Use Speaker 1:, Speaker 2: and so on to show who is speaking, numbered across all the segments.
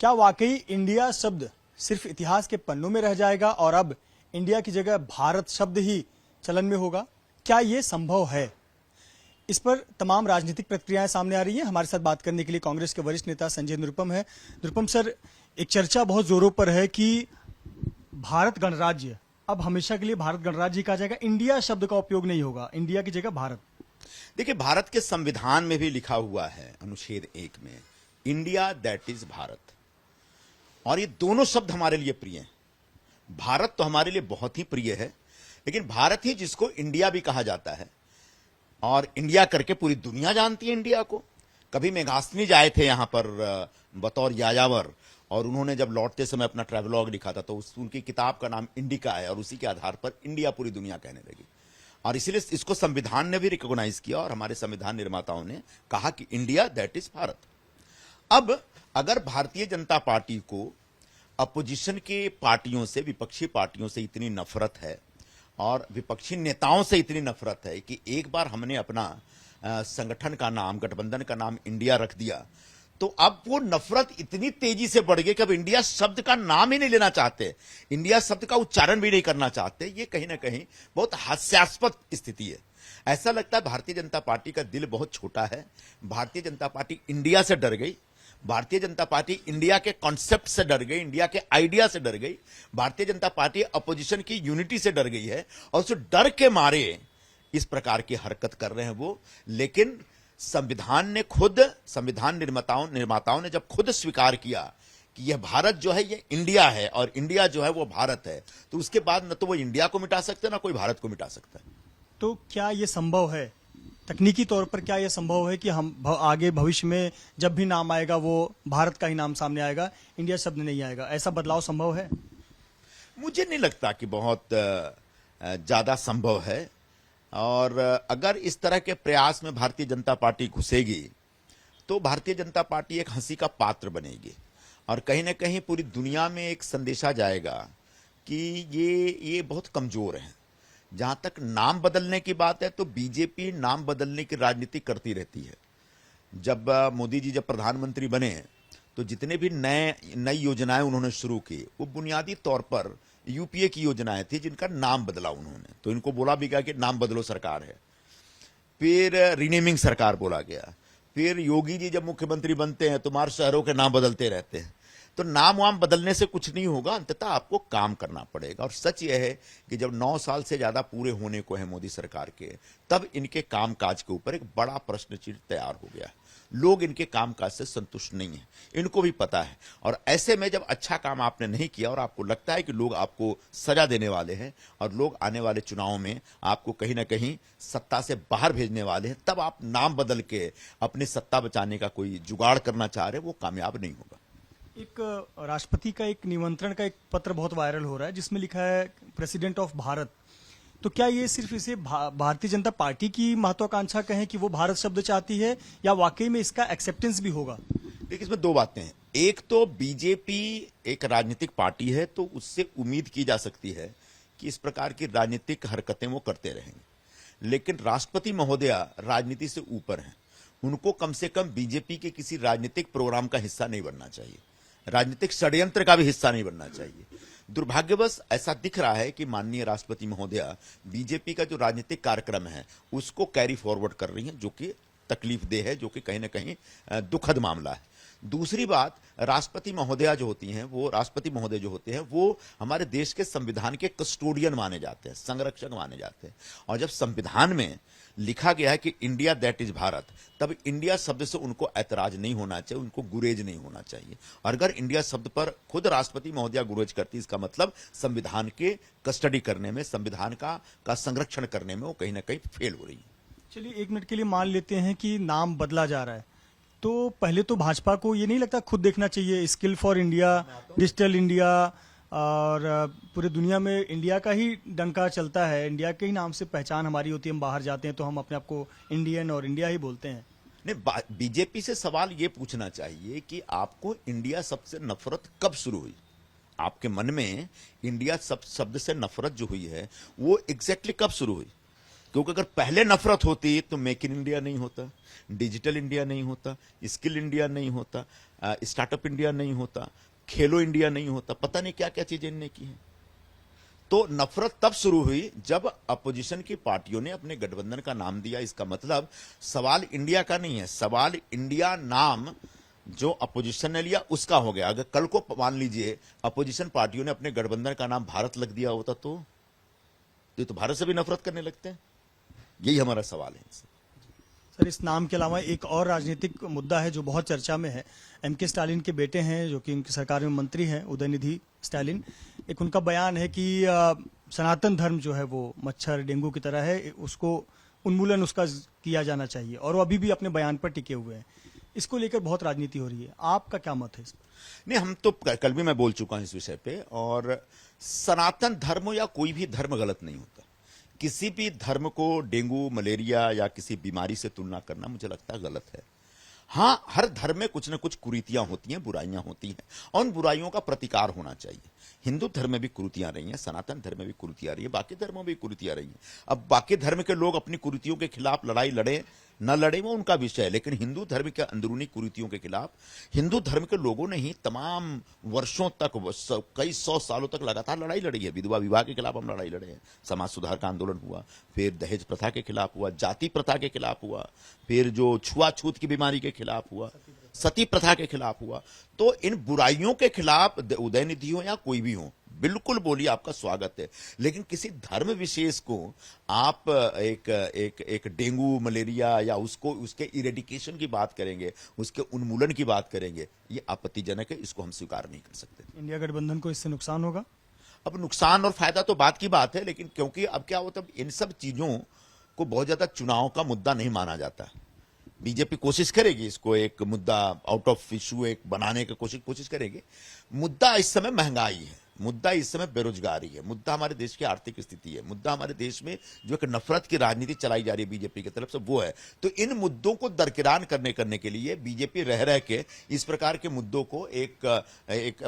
Speaker 1: क्या वाकई इंडिया शब्द सिर्फ इतिहास के पन्नों में रह जाएगा और अब इंडिया की जगह भारत शब्द ही चलन में होगा? क्या ये संभव है? इस पर तमाम राजनीतिक प्रतिक्रियाएं सामने आ रही हैं। हमारे साथ बात करने के लिए कांग्रेस के वरिष्ठ नेता संजय निरुपम है। निरुपम सर, एक चर्चा बहुत जोरों पर है कि भारत गणराज्य अब हमेशा के लिए भारत गणराज्य कहा जाएगा, इंडिया शब्द का उपयोग नहीं होगा, इंडिया की जगह भारत।
Speaker 2: देखिए, भारत के संविधान में भी लिखा हुआ है अनुच्छेद 1 में, इंडिया दैट इज भारत। और ये दोनों शब्द हमारे लिए प्रिय हैं। भारत तो हमारे लिए बहुत ही प्रिय है, लेकिन भारत ही जिसको इंडिया भी कहा जाता है, और इंडिया करके पूरी दुनिया जानती है इंडिया को। कभी मेघास्नी जाए थे यहां पर बतौर यायावर, और उन्होंने जब लौटते समय अपना ट्रैवलॉग लिखा था तो उनकी किताब का नाम इंडिका है, और उसी के आधार पर इंडिया पूरी दुनिया कहने लगी। और इसीलिए इसको संविधान ने भी रिकॉग्नाइज किया, और हमारे संविधान निर्माताओं ने कहा कि इंडिया दैट इज भारत। अब अगर भारतीय जनता पार्टी को अपोजिशन के पार्टियों से, विपक्षी पार्टियों से इतनी नफरत है और विपक्षी नेताओं से इतनी नफरत है कि एक बार हमने अपना संगठन का नाम, गठबंधन का नाम इंडिया रख दिया, तो अब वो नफरत इतनी तेजी से बढ़ गई कि अब इंडिया शब्द का नाम ही नहीं लेना चाहते, इंडिया शब्द का उच्चारण भी नहीं करना चाहते। ये कहीं ना कहीं बहुत हास्यास्पद स्थिति है। ऐसा लगता है भारतीय जनता पार्टी का दिल बहुत छोटा है। भारतीय जनता पार्टी इंडिया से डर गई, भारतीय जनता पार्टी इंडिया के कॉन्सेप्ट से डर गई, इंडिया के आइडिया से डर गई। भारतीय जनता पार्टी अपोजिशन की यूनिटी से डर गई है, और उस डर के मारे इस प्रकार की हरकत कर रहे हैं वो। लेकिन संविधान ने खुद, संविधान निर्माताओं ने जब खुद स्वीकार किया कि यह भारत जो है ये इंडिया है और इंडिया जो है वो भारत है, तो उसके बाद न तो वो इंडिया को मिटा सकते, ना कोई भारत को मिटा सकता है।
Speaker 1: तो क्या ये संभव है, तकनीकी तौर पर क्या यह संभव है कि हम आगे भविष्य में जब भी नाम आएगा वो भारत का ही नाम सामने आएगा, इंडिया शब्द नहीं आएगा? ऐसा बदलाव संभव है?
Speaker 2: मुझे नहीं लगता कि बहुत ज्यादा संभव है। और अगर इस तरह के प्रयास में भारतीय जनता पार्टी घुसेगी तो भारतीय जनता पार्टी एक हंसी का पात्र बनेगी, और कहीं ना कहीं पूरी दुनिया में एक संदेशा जाएगा कि ये बहुत कमजोर है। जहां तक नाम बदलने की बात है तो बीजेपी नाम बदलने की राजनीति करती रहती है। जब मोदी जी जब प्रधानमंत्री बने तो जितने भी नई योजनाएं उन्होंने शुरू की, वो बुनियादी तौर पर यूपीए की योजनाएं थी जिनका नाम बदला उन्होंने। तो इनको बोला भी गया कि नाम बदलो सरकार है, फिर रीनेमिंग सरकार बोला गया, फिर योगी जी जब मुख्यमंत्री बनते हैं तो मार शहरों के नाम बदलते रहते हैं। तो नाम वाम बदलने से कुछ नहीं होगा, अंततः आपको काम करना पड़ेगा। और सच यह है कि जब 9 साल से ज्यादा पूरे होने को है मोदी सरकार के, तब इनके कामकाज के ऊपर एक बड़ा प्रश्न चिन्ह तैयार हो गया। लोग इनके कामकाज से संतुष्ट नहीं है, इनको भी पता है। और ऐसे में जब अच्छा काम आपने नहीं किया और आपको लगता है कि लोग आपको सजा देने वाले हैं और लोग आने वाले चुनाव में आपको कहीं ना कहीं सत्ता से बाहर भेजने वाले हैं, तब आप नाम बदल के अपनी सत्ता बचाने का कोई जुगाड़ करना चाह रहे हैं, वो कामयाब नहीं होगा।
Speaker 1: एक राष्ट्रपति का एक निमंत्रण का एक पत्र बहुत वायरल हो रहा है जिसमें लिखा है प्रेसिडेंट ऑफ भारत। तो क्या ये सिर्फ इसे भारतीय जनता पार्टी की महत्वाकांक्षा कहें कि वो भारत शब्द चाहती है, या वाकई में इसका एक्सेप्टेंस भी होगा?
Speaker 2: देखिए, इसमें दो बातें हैं। एक तो बीजेपी एक राजनीतिक पार्टी है, तो उससे उम्मीद की जा सकती है कि इस प्रकार की राजनीतिक हरकतें वो करते रहेंगे। लेकिन राष्ट्रपति महोदया राजनीति से ऊपर हैं, उनको कम से कम बीजेपी के किसी राजनीतिक प्रोग्राम का हिस्सा नहीं बनना चाहिए, राजनीतिक षड्यंत्र का भी हिस्सा नहीं बनना चाहिए। दुर्भाग्यवश ऐसा दिख रहा है कि माननीय राष्ट्रपति महोदया बीजेपी का जो राजनीतिक कार्यक्रम है उसको कैरी फॉरवर्ड कर रही हैं, जो कि तकलीफदेह है, जो कि कहीं ना कहीं दुखद मामला है। दूसरी बात, राष्ट्रपति महोदय जो होते हैं वो हमारे देश के संविधान के कस्टोडियन माने जाते हैं, संरक्षक माने जाते हैं। और जब संविधान में लिखा गया है कि इंडिया दैट इज भारत, तब इंडिया शब्द से उनको ऐतराज नहीं होना चाहिए, उनको गुरेज नहीं होना चाहिए। और अगर इंडिया शब्द पर खुद राष्ट्रपति महोदया गुरेज करती, इसका मतलब संविधान के कस्टडी करने में, संविधान का संरक्षण करने में वो कहीं ना कहीं फेल हो रही है।
Speaker 1: चलिए, 1 मिनट के लिए मान लेते हैं कि नाम बदला जा रहा है, तो पहले तो भाजपा को ये नहीं लगता खुद देखना चाहिए, skill for India, digital India, और पूरी दुनिया में इंडिया का ही डंका चलता है, इंडिया के ही नाम से पहचान हमारी होती है। हम बाहर जाते हैं तो हम अपने आप को इंडियन और इंडिया ही बोलते हैं।
Speaker 2: नहीं, बीजेपी से सवाल ये पूछना चाहिए कि आपको इंडिया शब्द से नफरत कब शुरू हुई? आपके मन में इंडिया शब्द से नफरत जो हुई है वो एग्जैक्टली कब शुरू हुई? क्योंकि अगर पहले नफरत होती तो मेक इन इंडिया नहीं होता, डिजिटल इंडिया नहीं होता, स्किल इंडिया नहीं होता, स्टार्टअप इंडिया नहीं होता, खेलो इंडिया नहीं होता, पता नहीं क्या क्या चीजें इनने की हैं। तो नफरत तब शुरू हुई जब अपोजिशन की पार्टियों ने अपने गठबंधन का नाम दिया। इसका मतलब सवाल इंडिया का नहीं है, सवाल इंडिया नाम जो अपोजिशन ने लिया उसका हो गया। अगर कल को मान लीजिए अपोजिशन पार्टियों ने अपने गठबंधन का नाम भारत लग दिया होता तो ये तो भारत से भी नफरत करने लगते हैं। यही हमारा सवाल है।
Speaker 1: सर, इस नाम के अलावा एक और राजनीतिक मुद्दा है जो बहुत चर्चा में है। एमके स्टालिन के बेटे हैं जो कि उनकी सरकार में मंत्री हैं, उदयनिधि स्टालिन। एक उनका बयान है कि सनातन धर्म जो है वो मच्छर डेंगू की तरह है, उसको उन्मूलन उसका किया जाना चाहिए, और वो अभी भी अपने बयान पर टिके हुए हैं। इसको लेकर बहुत राजनीति हो रही है, आपका क्या मत है इस पर?
Speaker 2: नहीं, हम तो कल भी मैं बोल चुका हूं इस विषय पे। और सनातन धर्म या कोई भी धर्म गलत नहीं होता। किसी भी धर्म को डेंगू मलेरिया या किसी बीमारी से तुलना करना मुझे लगता है गलत है। हां, हर धर्म में कुछ न कुछ कुरीतियां होती हैं, बुराइयां होती हैं, और उन बुराइयों का प्रतिकार होना चाहिए। हिंदू धर्म में भी कुरीतियां रही हैं, सनातन धर्म में भी कुरीतियां रही है, बाकी धर्मों में भी कुरीतियां रही हैं। अब बाकी धर्म के लोग अपनी कुरीतियों के खिलाफ लड़ाई लड़े न लड़े वो उनका विषय है, लेकिन हिंदू धर्म के अंदरूनी कुरीतियों के खिलाफ हिंदू धर्म के लोगों ने ही तमाम वर्षों तक, कई 100 सालों तक लगातार लड़ाई लड़ी है। विधवा विवाह के खिलाफ हम लड़ाई लड़े हैं, समाज सुधार का आंदोलन हुआ, फिर दहेज प्रथा के खिलाफ हुआ, जाति प्रथा के खिलाफ हुआ, फिर जो छुआछूत की बीमारी के खिलाफ हुआ, सती प्रथा के खिलाफ हुआ। तो इन बुराइयों के खिलाफ उदयनिधि हो या कोई भी हो, बिल्कुल बोलिए, आपका स्वागत है। लेकिन किसी धर्म विशेष को आप एक डेंगू मलेरिया या उसको उसके इरेडिकेशन की बात करेंगे, उसके उन्मूलन की बात करेंगे, ये आपत्तिजनक है, इसको हम स्वीकार नहीं कर सकते।
Speaker 1: इंडिया गठबंधन को इससे नुकसान होगा?
Speaker 2: अब नुकसान और फायदा तो बात की बात है, लेकिन क्योंकि अब क्या होता है, इन सब चीजों को बहुत ज्यादा चुनाव का मुद्दा नहीं माना जाता। बीजेपी कोशिश करेगी इसको एक मुद्दा आउट ऑफ इशू एक बनाने की कोशिश करेगी। मुद्दा इस समय महंगाई है, मुद्दा इस समय बेरोजगारी है, मुद्दा हमारे देश की आर्थिक स्थिति है, मुद्दा हमारे देश में जो एक नफरत की राजनीति चलाई जा रही है बीजेपी की तरफ से वो है। तो इन मुद्दों को दरकिरार करने के लिए बीजेपी रह के इस प्रकार के मुद्दों को एक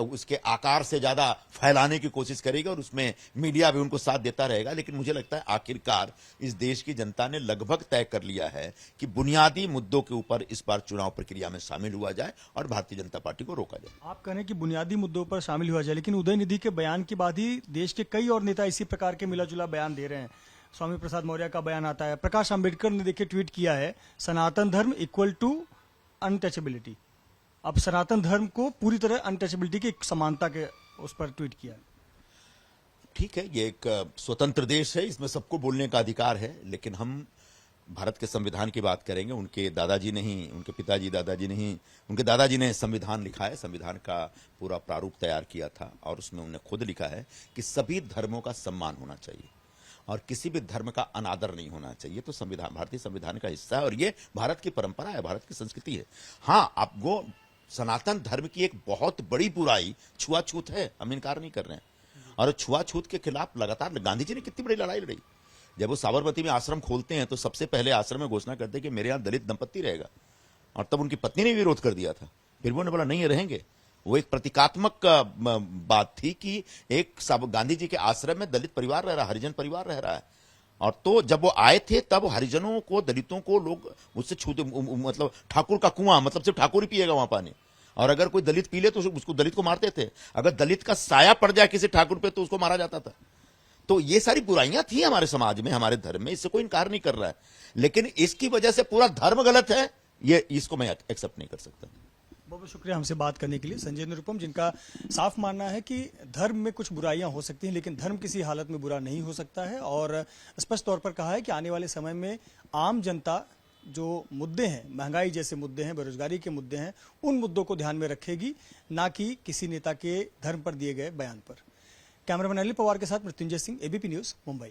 Speaker 2: उसके आकार से ज्यादा फैलाने की कोशिश करेगी, और उसमें मीडिया भी उनको साथ देता रहेगा। लेकिन मुझे लगता है आखिरकार इस देश की जनता ने लगभग तय कर लिया है कि बुनियादी मुद्दों के ऊपर इस बार चुनाव प्रक्रिया में शामिल हुआ जाए और भारतीय जनता पार्टी को रोका जाए।
Speaker 1: आप कहें कि बुनियादी मुद्दों पर शामिल हुआ जाए, लेकिन उदयनिधि के बयान के बाद ही देश के कई और नेता इसी प्रकार के मिला जुला बयान दे रहे हैं। स्वामी प्रसाद मौर्य का बयान आता है, प्रकाश अंबेडकर ने देखिए ट्वीट किया है, सनातन धर्म इक्वल टू अनटचेबिलिटी। अब सनातन धर्म को पूरी तरह अनटचेबिलिटी की समानता के उस पर ट्वीट किया है।
Speaker 2: ठीक है, ये एक स्वतंत्र देश है, इसमें सबको बोलने का अधिकार है, लेकिन हम भारत के संविधान की बात करेंगे। उनके दादाजी ने ही, उनके पिताजी दादाजी ने ही, उनके दादाजी ने संविधान लिखा है, संविधान का पूरा प्रारूप तैयार किया था, और उसमें उन्होंने खुद लिखा है कि सभी धर्मों का सम्मान होना चाहिए और किसी भी धर्म का अनादर नहीं होना चाहिए। तो संविधान भारतीय संविधान का हिस्सा है और ये भारत की परंपरा है, भारत की संस्कृति है। हाँ, आपको सनातन धर्म की एक बहुत बड़ी बुराई छुआछूत है, हम इनकार नहीं कर रहे हैं, और छुआछूत के खिलाफ लगातार गांधी जी ने कितनी बड़ी लड़ाई लड़ी। जब वो साबरमती में आश्रम खोलते हैं तो सबसे पहले आश्रम में घोषणा करते हैं कि मेरे यहां दलित दंपत्ति रहेगा, और तब उनकी पत्नी ने विरोध कर दिया था, फिर उन्होंने बोला नहीं रहेंगे। वो एक प्रतीकात्मक बात थी कि एक गांधी जी के आश्रम में दलित परिवार रह रहा, हरिजन परिवार रह रहा है, और तो जब वो आए थे तब हरिजनों को, दलितों को लोग उससे छूते, मतलब ठाकुर का कुआं, मतलब सिर्फ ठाकुर ही पिएगा वहां पानी, और अगर कोई दलित पी ले तो उसको दलित को मारते थे। अगर दलित का साया पड़ जाए किसी ठाकुर पे तो उसको मारा जाता था। तो ये सारी बुराइयां थी हमारे समाज में, हमारे धर्म में, इससे कोई इनकार नहीं कर रहा है, लेकिन इसकी वजह से पूरा धर्म गलत है, ये इसको मैं एक्सेप्ट नहीं कर सकता।
Speaker 1: बहुत बहुत शुक्रिया हमसे बात करने के लिए संजय निरुपम, जिनका साफ मानना है कि धर्म में कुछ बुराइयां हो सकती हैं लेकिन धर्म किसी हालत में बुरा नहीं हो सकता है, और स्पष्ट तौर पर कहा है कि आने वाले समय में आम जनता जो मुद्दे हैं, महंगाई जैसे मुद्दे हैं, बेरोजगारी के मुद्दे हैं, उन मुद्दों को ध्यान में रखेगी, ना कि किसी नेता के धर्म पर दिए गए बयान पर। कैमरामैन अनिल पवार के साथ मृत्युंजय सिंह, एबीपी न्यूज, मुंबई।